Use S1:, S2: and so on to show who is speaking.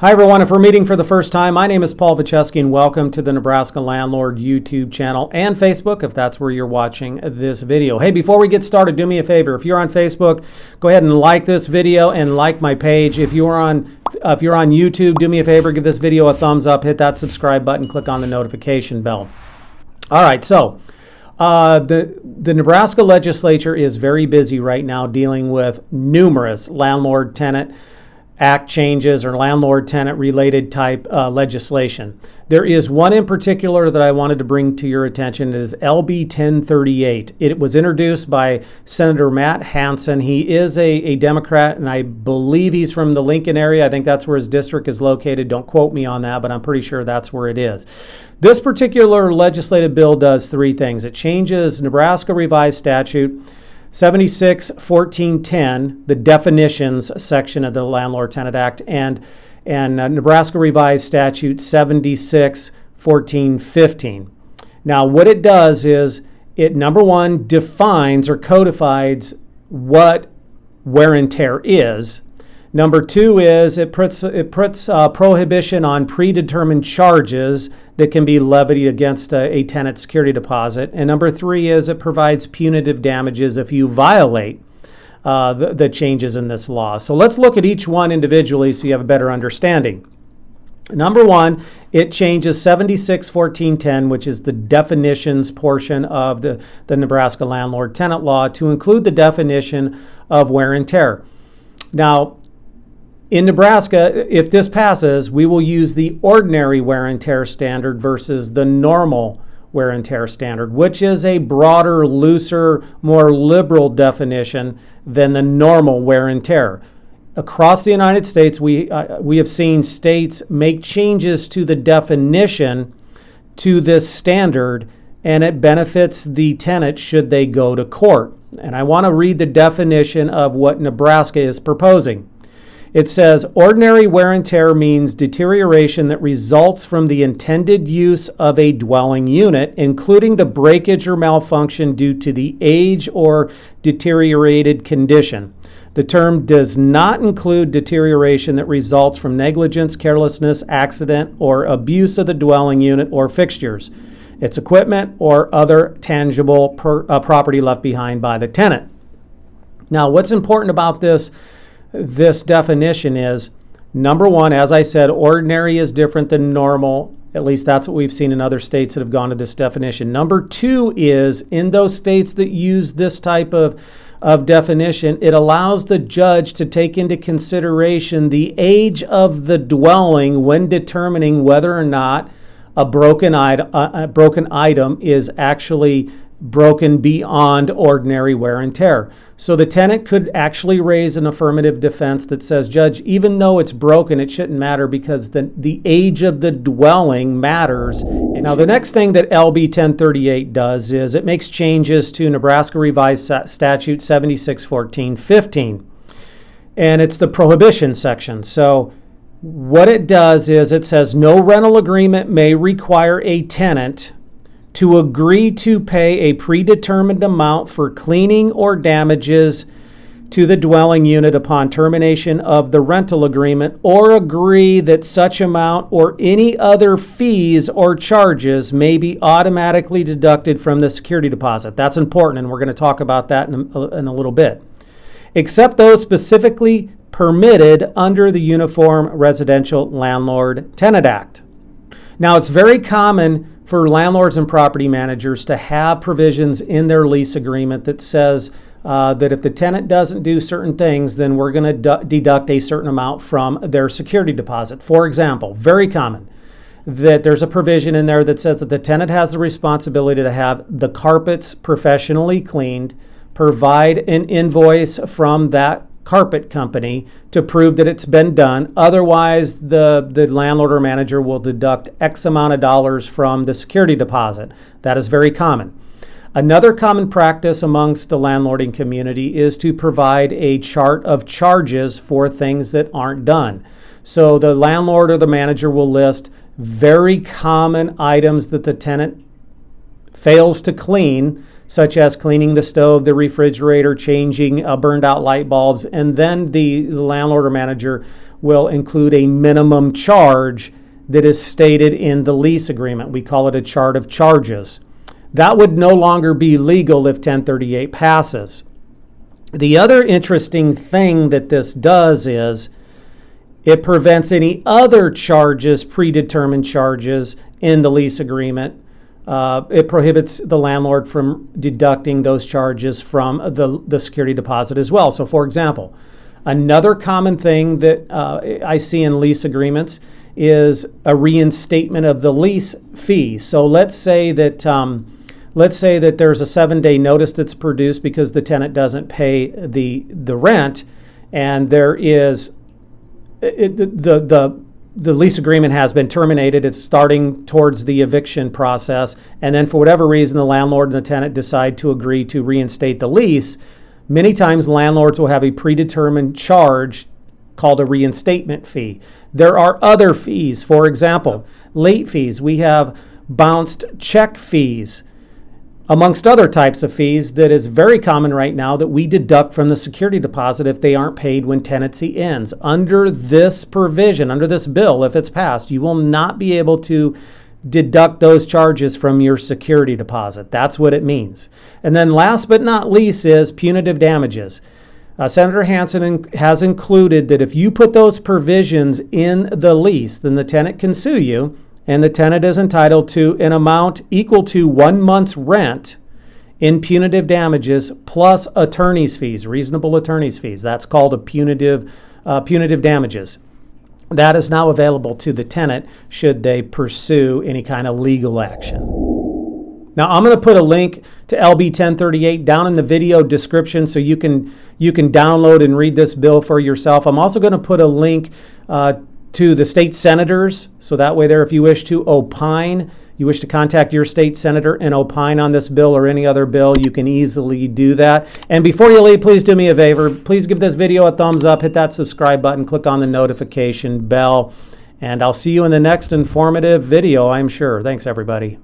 S1: Hi everyone, if we're meeting for the first time, my name is Paul Vojchehoske and welcome to the Nebraska Landlord YouTube channel and Facebook if that's where you're watching this video. Hey, before we get started, do me a favor. If you're on Facebook, go ahead and like this video and like my page. If you're on YouTube, do me a favor, give this video a thumbs up, hit that subscribe button, click on the notification bell. All right, so the Nebraska legislature is very busy right now dealing with numerous Landlord Tenant Act changes or landlord tenant related type legislation. There is one in particular that I wanted to bring to your attention. It is LB 1038. It was introduced by Senator Matt Hansen. He is a Democrat, and I believe he's from the Lincoln area. I think that's where his district is located. Don't quote me on that, but I'm pretty sure that's where it is. This particular legislative bill does three things. It changes Nebraska Revised Statute 76-1410, the definitions section of the Landlord Tenant Act, and Nebraska Revised Statute 76-1415. Now, what it does is it, number one, defines or codifies what wear and tear is. Number two is it puts prohibition on predetermined charges that can be levied against a tenant security deposit. And number three is it provides punitive damages if you violate the changes in this law. So let's look at each one individually so you have a better understanding. Number one, it changes 76-1410, which is the definitions portion of the Nebraska Landlord Tenant Law, to include the definition of wear and tear. Now, in Nebraska, if this passes, we will use the ordinary wear and tear standard versus the normal wear and tear standard, which is a broader, looser, more liberal definition than the normal wear and tear. Across the United States, we have seen states make changes to the definition to this standard, and it benefits the tenant should they go to court. And I want to read the definition of what Nebraska is proposing. It says, ordinary wear and tear means deterioration that results from the intended use of a dwelling unit, including the breakage or malfunction due to the age or deteriorated condition. The term does not include deterioration that results from negligence, carelessness, accident, or abuse of the dwelling unit or fixtures, its equipment, or other tangible property left behind by the tenant. Now, what's important about this definition is, number one, as I said, ordinary is different than normal. At least that's what we've seen in other states that have gone to this definition. Number two is, in those states that use this type of definition, it allows the judge to take into consideration the age of the dwelling when determining whether or not a broken item is actually broken beyond ordinary wear and tear. So the tenant could actually raise an affirmative defense that says, Judge, even though it's broken, it shouldn't matter because the age of the dwelling matters. Now, the next thing that LB 1038 does is it makes changes to Nebraska Revised Statute 76-1415. And it's the Prohibition section. So what it does is it says no rental agreement may require a tenant to agree to pay a predetermined amount for cleaning or damages to the dwelling unit upon termination of the rental agreement, or agree that such amount or any other fees or charges may be automatically deducted from the security deposit. That's important, and we're going to talk about that in a little bit. Except those specifically permitted under the Uniform Residential Landlord Tenant Act. Now, it's very common for landlords and property managers to have provisions in their lease agreement that says that if the tenant doesn't do certain things, then we're going to deduct a certain amount from their security deposit. For example, very common, that there's a provision in there that says that the tenant has the responsibility to have the carpets professionally cleaned, provide an invoice from that carpet company to prove that it's been done. Otherwise, the landlord or manager will deduct X amount of dollars from the security deposit. That is very common. Another common practice amongst the landlording community is to provide a chart of charges for things that aren't done. So the landlord or the manager will list very common items that the tenant fails to clean, such as cleaning the stove, the refrigerator, changing burned out light bulbs, and then the landlord or manager will include a minimum charge that is stated in the lease agreement. We call it a chart of charges. That would no longer be legal if 1038 passes. The other interesting thing that this does is it prevents any other charges, predetermined charges, in the lease agreement. It prohibits the landlord from deducting those charges from the security deposit as well. So, for example, another common thing that I see in lease agreements is a reinstatement of the lease fee. So let's say that there's a 7-day notice that's produced because the tenant doesn't pay the rent, and there is the lease agreement has been terminated. It's starting towards the eviction process, and then for whatever reason the landlord and the tenant decide to agree to reinstate the lease. Many times landlords will have a predetermined charge called a reinstatement fee. There are other fees. For example, late fees. We have bounced check fees, amongst other types of fees that is very common right now that we deduct from the security deposit if they aren't paid when tenancy ends. Under this provision, under this bill, if it's passed, you will not be able to deduct those charges from your security deposit. That's what it means. And then last but not least is punitive damages. Senator Hansen has included that if you put those provisions in the lease, then the tenant can sue you, and the tenant is entitled to an amount equal to 1 month's rent in punitive damages plus attorney's fees, reasonable attorney's fees. That's called a punitive damages. That is now available to the tenant should they pursue any kind of legal action. Now, I'm going to put a link to LB 1038 down in the video description so you can download and read this bill for yourself. I'm also going to put a link to the state senators, so that way there, if you wish to opine, you wish to contact your state senator and opine on this bill or any other bill, you can easily do that. And before you leave, please do me a favor. Please give this video a thumbs up, hit that subscribe button, click on the notification bell, and I'll see you in the next informative video, I'm sure. Thanks, everybody.